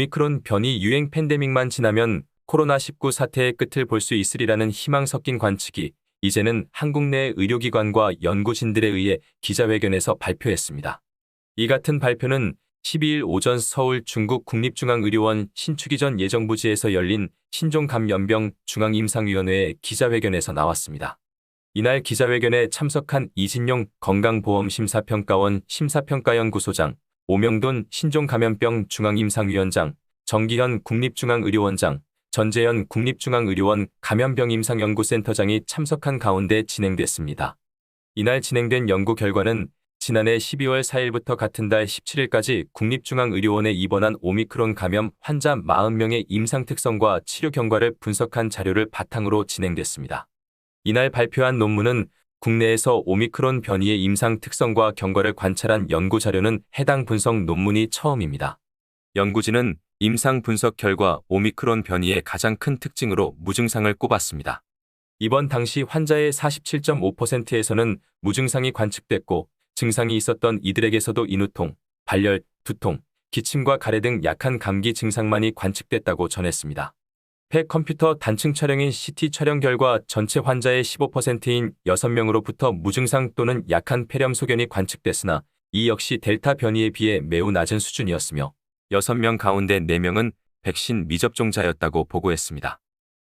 오미크론 변이 유행 팬데믹만 지나면 코로나19 사태의 끝을 볼 수 있으리라는 희망 섞인 관측이 이제는 한국 내 의료기관과 연구진들에 의해 기자회견에서 발표했습니다. 이 같은 발표는 12일 오전 서울 중국 국립중앙의료원 신축이전 예정부지에서 열린 신종감염병 중앙임상위원회의 기자회견에서 나왔습니다. 이날 기자회견에 참석한 이진용 건강보험심사평가원 심사평가연구소장, 오명돈 신종감염병 중앙임상위원장, 정기현 국립중앙의료원장, 전재현 국립중앙의료원 감염병임상연구센터장이 참석한 가운데 진행됐습니다. 이날 진행된 연구 결과는 지난해 12월 4일부터 같은 달 17일까지 국립중앙의료원에 입원한 오미크론 감염 환자 40명의 임상 특성과 치료 경과를 분석한 자료를 바탕으로 진행됐습니다. 이날 발표한 논문은 국내에서 오미크론 변이의 임상 특성과 경과를 관찰한 연구 자료는 해당 분석 논문이 처음입니다. 연구진은 임상 분석 결과 오미크론 변이의 가장 큰 특징으로 무증상을 꼽았습니다. 입원 당시 환자의 47.5%에서는 무증상이 관측됐고 증상이 있었던 이들에게서도 인후통, 발열, 두통, 기침과 가래 등 약한 감기 증상만이 관측됐다고 전했습니다. 폐 컴퓨터 단층 촬영인 CT 촬영 결과 전체 환자의 15%인 6명으로부터 무증상 또는 약한 폐렴 소견이 관측됐으나 이 역시 델타 변이에 비해 매우 낮은 수준이었으며 6명 가운데 4명은 백신 미접종자였다고 보고했습니다.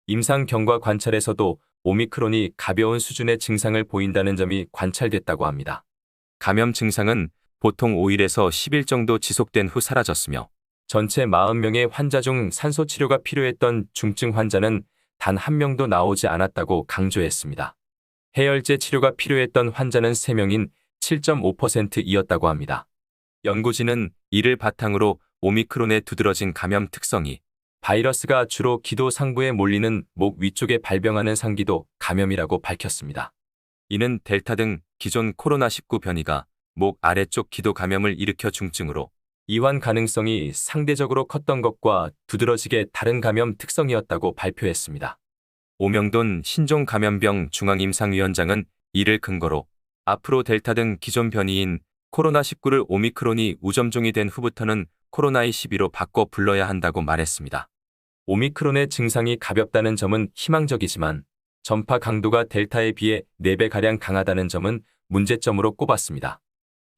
임상 경과 관찰에서도 오미크론이 가벼운 수준의 증상을 보인다는 점이 관찰됐다고 합니다. 감염 증상은 보통 5일에서 10일 정도 지속된 후 사라졌으며 전체 40명의 환자 중 산소 치료가 필요했던 중증 환자는 단 1명도 나오지 않았다고 강조했습니다. 해열제 치료가 필요했던 환자는 3명인 7.5%이었다고 합니다. 연구진은 이를 바탕으로 오미크론의 두드러진 감염 특성이 바이러스가 주로 기도 상부에 몰리는 목 위쪽에 발병하는 상기도 감염이라고 밝혔습니다. 이는 델타 등 기존 코로나19 변이가 목 아래쪽 기도 감염을 일으켜 중증으로 이완 가능성이 상대적으로 컸던 것과 두드러지게 다른 감염 특성이었다고 발표했습니다. 오명돈 신종감염병 중앙임상위원장은 이를 근거로 앞으로 델타 등 기존 변이인 코로나19를 오미크론이 우점종이 된 후부터는 코로나12로 바꿔 불러야 한다고 말했습니다. 오미크론의 증상이 가볍다는 점은 희망적이지만 전파 강도가 델타에 비해 4배가량 강하다는 점은 문제점으로 꼽았습니다.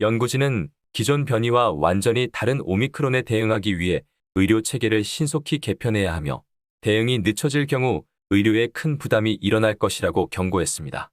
연구진은 기존 변이와 완전히 다른 오미크론에 대응하기 위해 의료 체계를 신속히 개편해야 하며 대응이 늦춰질 경우 의료에 큰 부담이 일어날 것이라고 경고했습니다.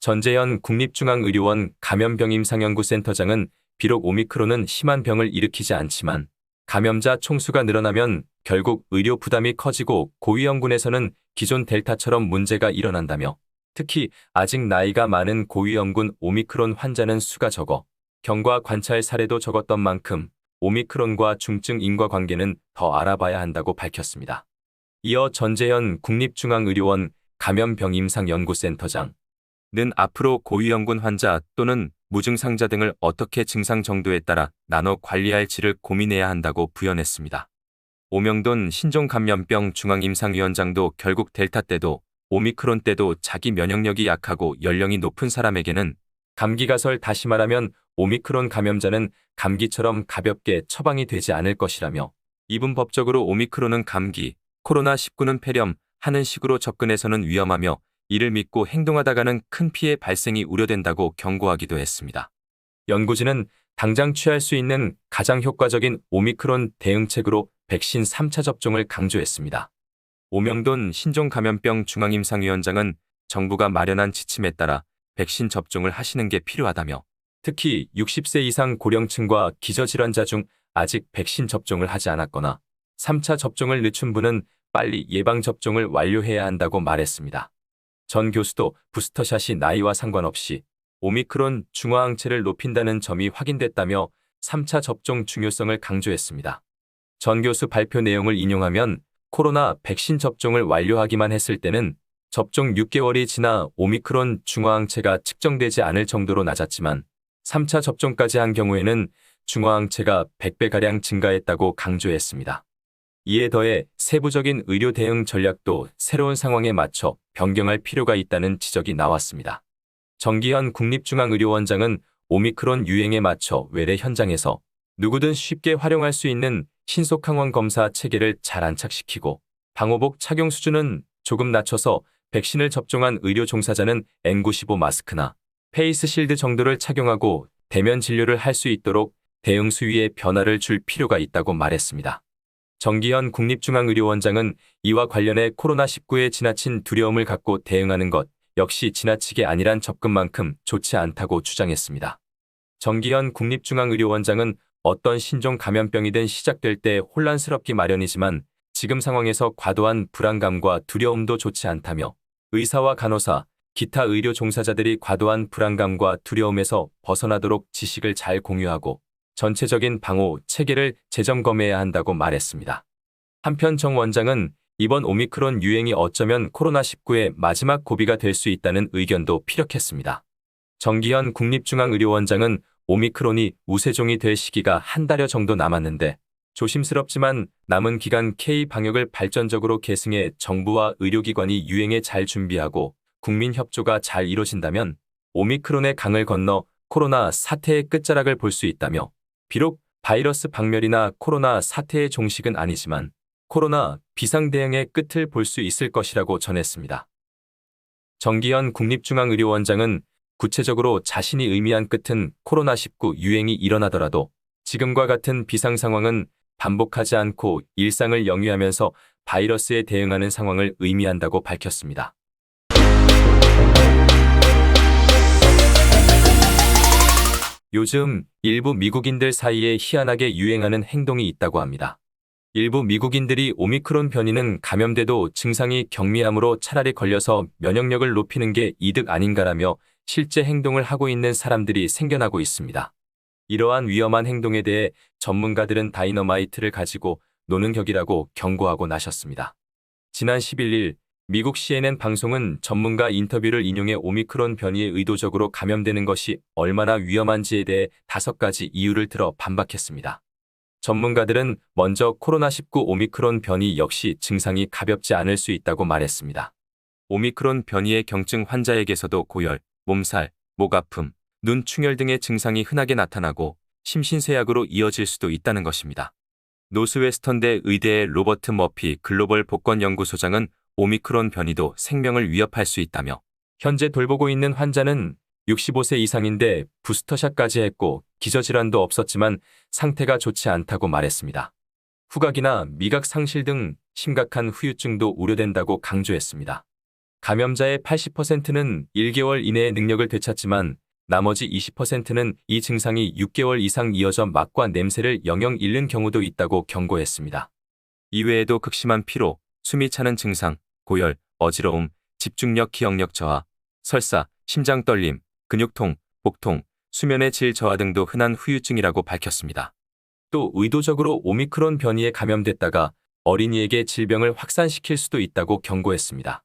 전재현 국립중앙의료원 감염병임상연구센터장은 비록 오미크론은 심한 병을 일으키지 않지만 감염자 총수가 늘어나면 결국 의료 부담이 커지고 고위험군에서는 기존 델타처럼 문제가 일어난다며 특히 아직 나이가 많은 고위험군 오미크론 환자는 수가 적어 경과 관찰 사례도 적었던 만큼 오미크론과 중증 인과관계는 더 알아봐야 한다고 밝혔습니다. 이어 전재현 국립중앙의료원 감염병임상연구센터장은 앞으로 고위험군 환자 또는 무증상자 등을 어떻게 증상 정도에 따라 나눠 관리할지를 고민해야 한다고 부연했습니다. 오명돈 신종감염병 중앙임상위원장도 결국 델타 때도 오미크론 때도 자기 면역력이 약하고 연령이 높은 사람에게는 감기가설 다시 말하면 오미크론 감염자는 감기처럼 가볍게 처방이 되지 않을 것이라며 이분법적으로 오미크론은 감기, 코로나19는 폐렴 하는 식으로 접근해서는 위험하며 이를 믿고 행동하다가는 큰 피해 발생이 우려된다고 경고하기도 했습니다. 연구진은 당장 취할 수 있는 가장 효과적인 오미크론 대응책으로 백신 3차 접종을 강조했습니다. 오명돈 신종감염병 중앙임상위원장은 정부가 마련한 지침에 따라 백신 접종을 하시는 게 필요하다며 특히 60세 이상 고령층과 기저질환자 중 아직 백신 접종을 하지 않았거나 3차 접종을 늦춘 분은 빨리 예방접종을 완료해야 한다고 말했습니다. 전 교수도 부스터샷이 나이와 상관없이 오미크론 중화항체를 높인다는 점이 확인됐다며 3차 접종 중요성을 강조했습니다. 전 교수 발표 내용을 인용하면 코로나 백신 접종을 완료하기만 했을 때는 접종 6개월이 지나 오미크론 중화항체가 측정되지 않을 정도로 낮았지만 3차 접종까지 한 경우에는 중화항체가 100배가량 증가했다고 강조했습니다. 이에 더해 세부적인 의료 대응 전략도 새로운 상황에 맞춰 변경할 필요가 있다는 지적이 나왔습니다. 정기현 국립중앙의료원장은 오미크론 유행에 맞춰 외래 현장에서 누구든 쉽게 활용할 수 있는 신속항원 검사 체계를 잘 안착시키고 방호복 착용 수준은 조금 낮춰서 백신을 접종한 의료 종사자는 N95 마스크나 페이스 실드 정도를 착용하고 대면 진료를 할 수 있도록 대응 수위에 변화를 줄 필요가 있다고 말했습니다. 정기현 국립중앙의료원장은 이와 관련해 코로나19에 지나친 두려움을 갖고 대응하는 것 역시 지나치게 안일한 접근만큼 좋지 않다고 주장했습니다. 정기현 국립중앙의료원장은 어떤 신종 감염병이든 시작될 때 혼란스럽기 마련이지만 지금 상황에서 과도한 불안감과 두려움도 좋지 않다며 의사와 간호사, 기타 의료 종사자들이 과도한 불안감과 두려움에서 벗어나도록 지식을 잘 공유하고 전체적인 방호 체계를 재점검해야 한다고 말했습니다. 한편 정 원장은 이번 오미크론 유행이 어쩌면 코로나19의 마지막 고비가 될 수 있다는 의견도 피력했습니다. 정기현 국립중앙의료원장은 오미크론이 우세종이 될 시기가 한 달여 정도 남았는데 조심스럽지만 남은 기간 K-방역을 발전적으로 계승해 정부와 의료기관이 유행에 잘 준비하고 국민 협조가 잘 이뤄진다면 오미크론의 강을 건너 코로나 사태의 끝자락을 볼 수 있다며 비록 바이러스 박멸이나 코로나 사태의 종식은 아니지만 코로나 비상대응의 끝을 볼 수 있을 것이라고 전했습니다. 정기현 국립중앙의료원장은 구체적으로 자신이 의미한 끝은 코로나19 유행이 일어나더라도 지금과 같은 비상 상황은 반복하지 않고 일상을 영위하면서 바이러스에 대응하는 상황을 의미한다고 밝혔습니다. 요즘 일부 미국인들 사이에 희한하게 유행하는 행동이 있다고 합니다. 일부 미국인들이 오미크론 변이는 감염돼도 증상이 경미하므로 차라리 걸려서 면역력을 높이는 게 이득 아닌가라며 실제 행동을 하고 있는 사람들이 생겨나고 있습니다. 이러한 위험한 행동에 대해 전문가들은 다이너마이트를 가지고 노는 격이라고 경고하고 나섰습니다. 지난 11일 미국 CNN 방송은 전문가 인터뷰를 인용해 오미크론 변이에 의도적으로 감염되는 것이 얼마나 위험한지에 대해 5가지 이유를 들어 반박했습니다. 전문가들은 먼저 코로나19 오미크론 변이 역시 증상이 가볍지 않을 수 있다고 말했습니다. 오미크론 변이의 경증 환자에게서도 고열, 몸살, 목 아픔, 눈 충혈 등의 증상이 흔하게 나타나고 심신쇠약으로 이어질 수도 있다는 것입니다. 노스웨스턴대 의대의 로버트 머피 글로벌 복권연구소장은 오미크론 변이도 생명을 위협할 수 있다며 현재 돌보고 있는 환자는 65세 이상인데 부스터샷까지 했고 기저질환도 없었지만 상태가 좋지 않다고 말했습니다. 후각이나 미각 상실 등 심각한 후유증도 우려된다고 강조했습니다. 감염자의 80%는 1개월 이내에 능력을 되찾지만 나머지 20%는 이 증상이 6개월 이상 이어져 맛과 냄새를 영영 잃는 경우도 있다고 경고했습니다. 이외에도 극심한 피로, 숨이 차는 증상, 고열, 어지러움, 집중력 기억력 저하, 설사, 심장 떨림, 근육통, 복통, 수면의 질 저하 등도 흔한 후유증이라고 밝혔습니다. 또 의도적으로 오미크론 변이에 감염됐다가 어린이에게 질병을 확산시킬 수도 있다고 경고했습니다.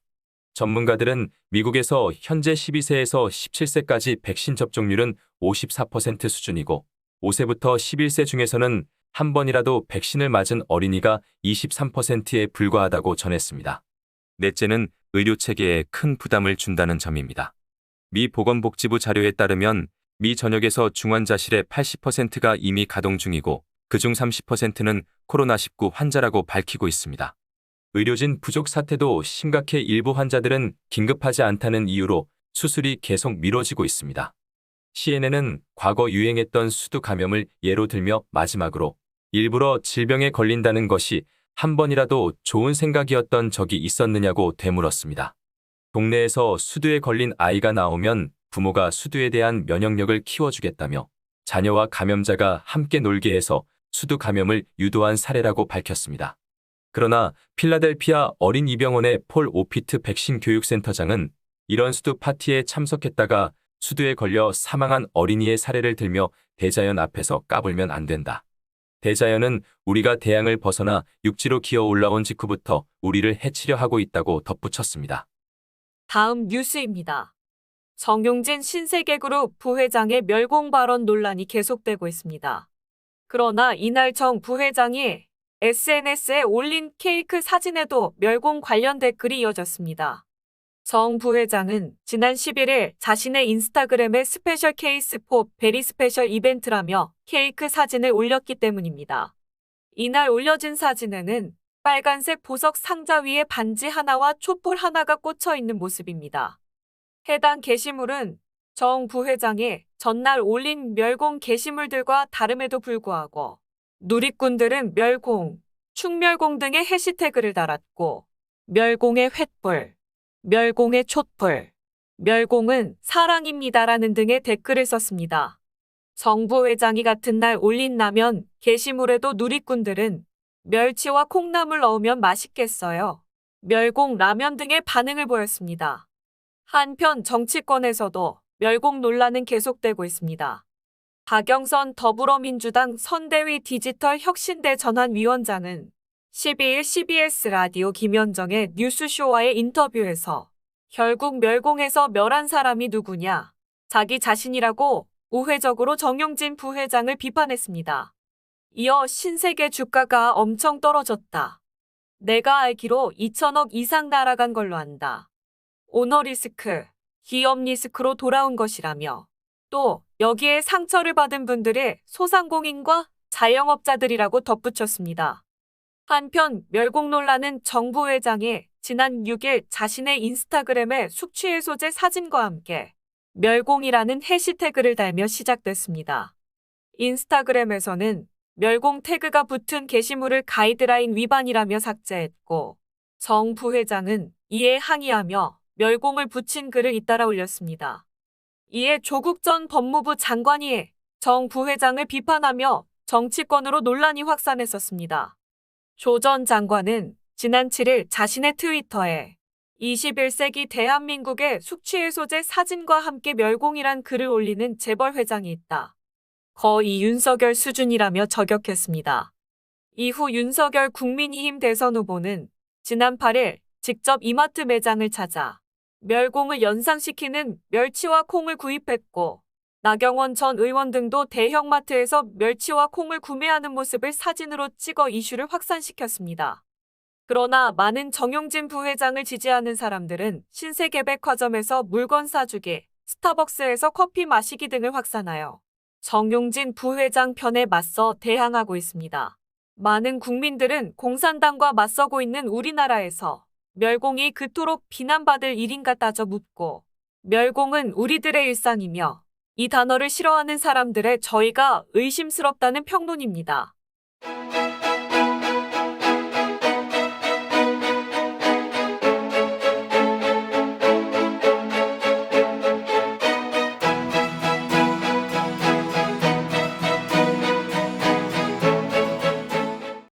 전문가들은 미국에서 현재 12세에서 17세까지 백신 접종률은 54% 수준이고 5세부터 11세 중에서는 한 번이라도 백신을 맞은 어린이가 23%에 불과하다고 전했습니다. 넷째는 의료체계에 큰 부담을 준다는 점입니다. 미 보건복지부 자료에 따르면 미 전역에서 중환자실의 80%가 이미 가동 중이고 그중 30%는 코로나19 환자라고 밝히고 있습니다. 의료진 부족 사태도 심각해 일부 환자들은 긴급하지 않다는 이유로 수술이 계속 미뤄지고 있습니다. CNN은 과거 유행했던 수두 감염을 예로 들며 마지막으로 일부러 질병에 걸린다는 것이 한 번이라도 좋은 생각이었던 적이 있었느냐고 되물었습니다. 동네에서 수두에 걸린 아이가 나오면 부모가 수두에 대한 면역력을 키워주겠다며 자녀와 감염자가 함께 놀게 해서 수두 감염을 유도한 사례라고 밝혔습니다. 그러나 필라델피아 어린이병원의 폴 오피트 백신 교육센터장은 이런 수두 파티에 참석했다가 수두에 걸려 사망한 어린이의 사례를 들며 대자연 앞에서 까불면 안 된다. 대자연은 우리가 대양을 벗어나 육지로 기어 올라온 직후부터 우리를 해치려 하고 있다고 덧붙였습니다. 다음 뉴스입니다. 정용진 신세계그룹 부회장의 멸공 발언 논란이 계속되고 있습니다. 그러나 이날 정 부회장이 SNS에 올린 케이크 사진에도 멸공 관련 댓글이 이어졌습니다. 정 부회장은 지난 11일 자신의 인스타그램에 스페셜 케이스 포 베리 스페셜 이벤트라며 케이크 사진을 올렸기 때문입니다. 이날 올려진 사진에는 빨간색 보석 상자 위에 반지 하나와 촛불 하나가 꽂혀 있는 모습입니다. 해당 게시물은 정 부회장이 전날 올린 멸공 게시물들과 다름에도 불구하고 누리꾼들은 멸공, 충멸공 등의 해시태그를 달았고 멸공의 횃불, 멸공의 촛불, 멸공은 사랑입니다라는 등의 댓글을 썼습니다. 정 부회장이 같은 날 올린 라면 게시물에도 누리꾼들은 멸치와 콩나물 넣으면 맛있겠어요. 멸공 라면 등의 반응을 보였습니다. 한편 정치권에서도 멸공 논란은 계속되고 있습니다. 박영선 더불어민주당 선대위 디지털 혁신대 전환위원장은 12일 CBS 라디오 김현정의 뉴스쇼와의 인터뷰에서 결국 멸공에서 멸한 사람이 누구냐? 자기 자신이라고 우회적으로 정용진 부회장을 비판했습니다. 이어 신세계 주가가 엄청 떨어졌다. 내가 알기로 2천억 이상 날아간 걸로 안다. 오너 리스크, 기업 리스크로 돌아온 것이라며 또 여기에 상처를 받은 분들의 소상공인과 자영업자들이라고 덧붙였습니다. 한편 멸공 논란은 정 부회장이 지난 6일 자신의 인스타그램에 숙취해소제 사진과 함께 멸공이라는 해시태그를 달며 시작됐습니다. 인스타그램에서는 멸공 태그가 붙은 게시물을 가이드라인 위반이라며 삭제했고 정 부회장은 이에 항의하며 멸공을 붙인 글을 잇따라 올렸습니다. 이에 조국 전 법무부 장관이 정 부회장을 비판하며 정치권으로 논란이 확산했었습니다. 조 전 장관은 지난 7일 자신의 트위터에 21세기 대한민국의 숙취해소제 사진과 함께 멸공이란 글을 올리는 재벌 회장이 있다. 거의 윤석열 수준이라며 저격했습니다. 이후 윤석열 국민의힘 대선 후보는 지난 8일 직접 이마트 매장을 찾아 멸공을 연상시키는 멸치와 콩을 구입했고 나경원 전 의원 등도 대형마트에서 멸치와 콩을 구매하는 모습을 사진으로 찍어 이슈를 확산시켰습니다. 그러나 많은 정용진 부회장을 지지하는 사람들은 신세계백화점에서 물건 사주기, 스타벅스에서 커피 마시기 등을 확산하여 정용진 부회장 편에 맞서 대항하고 있습니다. 많은 국민들은 공산당과 맞서고 있는 우리나라에서 멸공이 그토록 비난받을 일인가 따져 묻고 멸공은 우리들의 일상이며 이 단어를 싫어하는 사람들의 저희가 의심스럽다는 평론입니다.